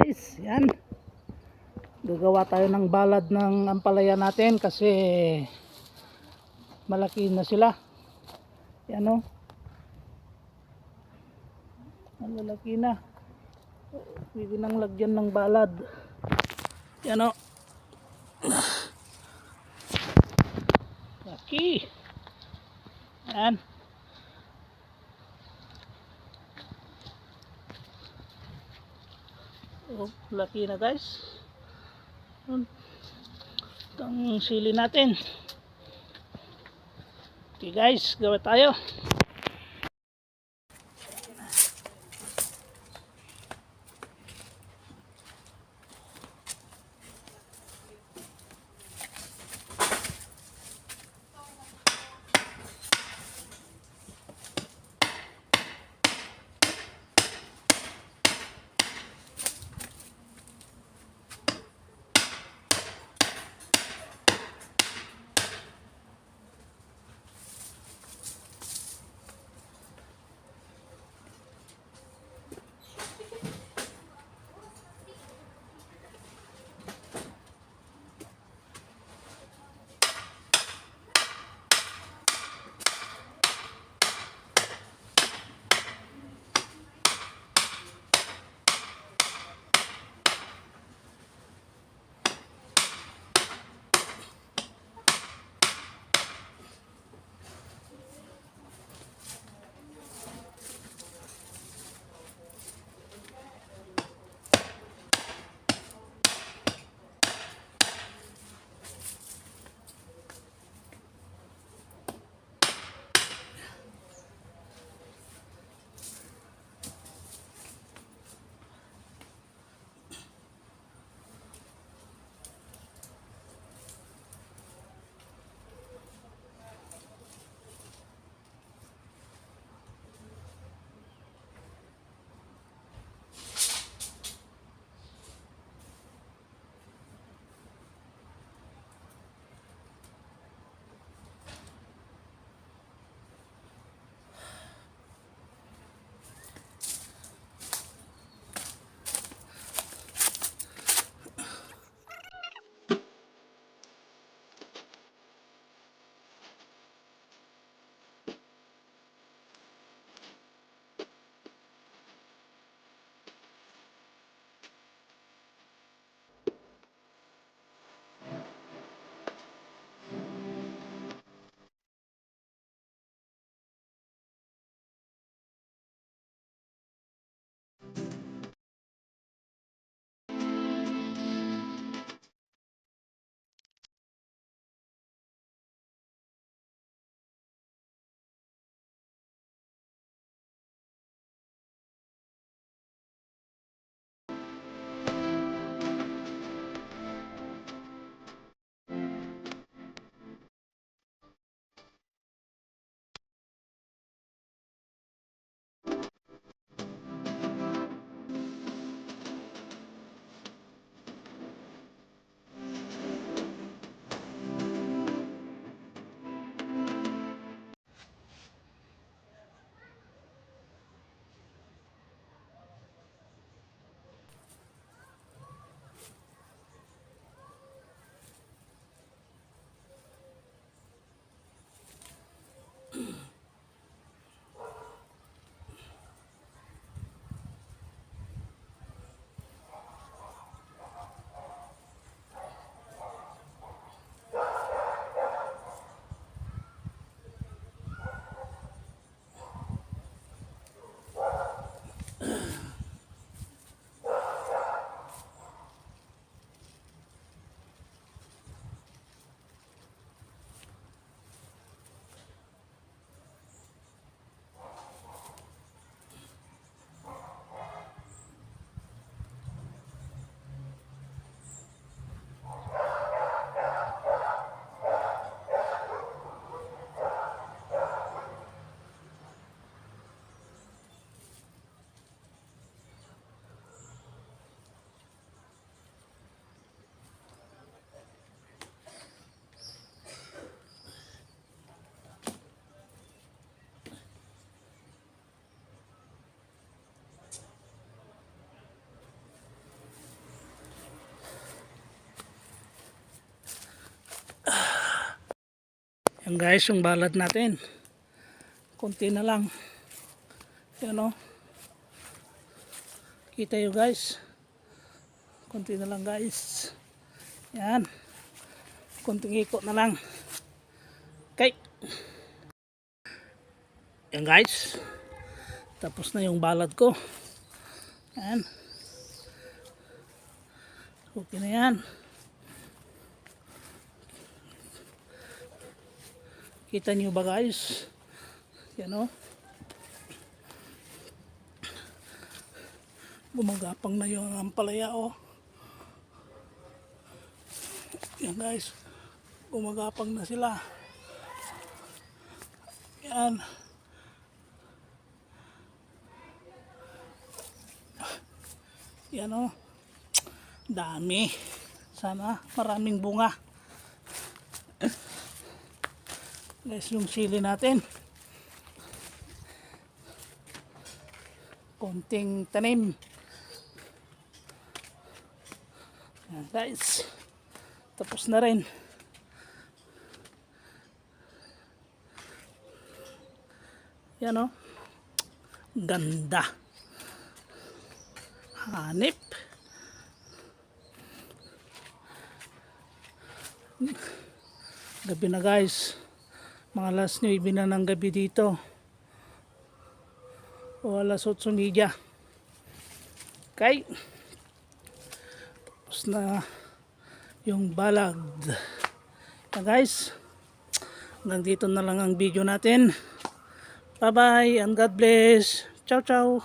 guys, yan. Gagawa tayo ng balad ng ampalaya natin kasi malaki na sila. Yan o. Malalaki na. Pwede nang lagyan ng balad. Yan o. Laki. Yan. Oh, laki na guys. Itong sili natin. Okay guys, gawa tayo. Yan guys, yung balad natin. Konti na lang. Yan o. Kita nyo guys. Konti na lang guys. Yan. Konting ikot na lang. Okay. Yan guys. Tapos na yung balad ko. Yan. Okay na yan. Kita nyo ba guys? Yan o. Gumagapang na yung ampalaya o. Yan guys. Gumagapang na sila. Yan. Yan o. Dami. Sana maraming bunga. Guys, yung sili natin. Konting tanim. Yan guys. Tapos na rin. Yan o. Ganda. Hanip. Gabi na guys. Mga alas 9 na ng gabi dito. O alas 8:30. Okay. Tapos na yung balad. Yan guys. Hanggang dito na lang ang video natin. Bye bye and God bless. Ciao ciao.